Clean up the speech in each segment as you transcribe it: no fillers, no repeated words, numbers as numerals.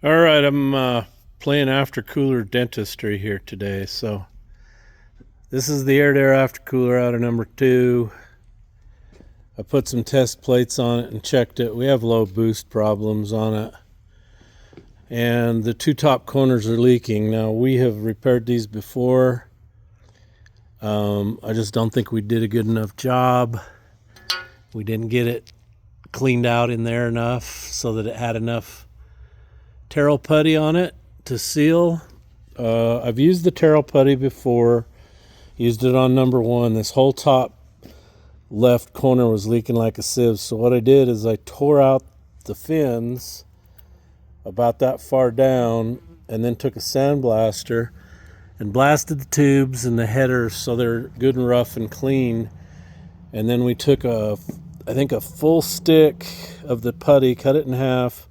All right, I'm playing aftercooler dentistry here today. So this is the air-to-air aftercooler out of number 2. I put some test plates on it and checked it. We have low boost problems on it, and the 2 top corners are leaking. Now, we have repaired these before. I just don't think we did a good enough job. We didn't get it cleaned out in there enough so that it had enough Terrell putty on it to seal. I've used the Terrell putty before. Used it on number 1. This whole top left corner was leaking like a sieve. So what I did is I tore out the fins about that far down, and then took a sandblaster and blasted the tubes and the headers so they're good and rough and clean. And then we took I think a full stick of the putty, cut it in half.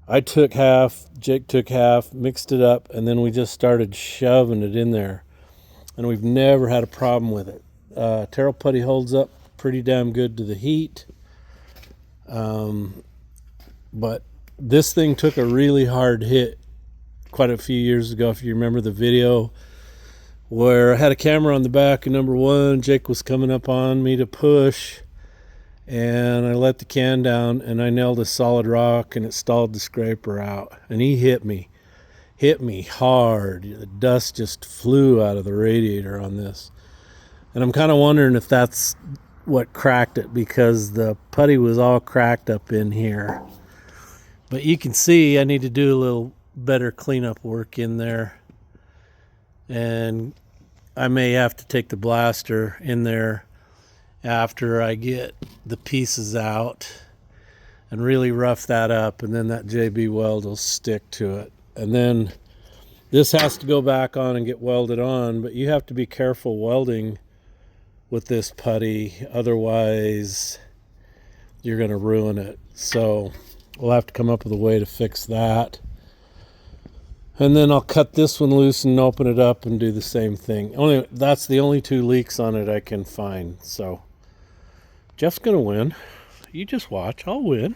I took half, Jake took half, mixed it up, and then we just started shoving it in there. And we've never had a problem with it. Terrell putty holds up pretty damn good to the heat. But this thing took a really hard hit quite a few years ago, if you remember the video, where I had a camera on the back of number 1. Jake was coming up on me to push, and I let the can down, and I nailed a solid rock, and it stalled the scraper out. And he hit me hard. The dust just flew out of the radiator on this. And I'm kind of wondering if that's what cracked it, because the putty was all cracked up in here. But you can see I need to do a little better cleanup work in there. And I may have to take the blaster in there after I get the pieces out and really rough that up, and then that JB weld will stick to it. And then this has to go back on and get welded on, but you have to be careful welding with this putty, otherwise you're going to ruin it. So we'll have to come up with a way to fix that. And then I'll cut this one loose and open it up and do the same thing. That's the only 2 leaks on it I can find. So Jeff's going to win. You just watch. I'll win.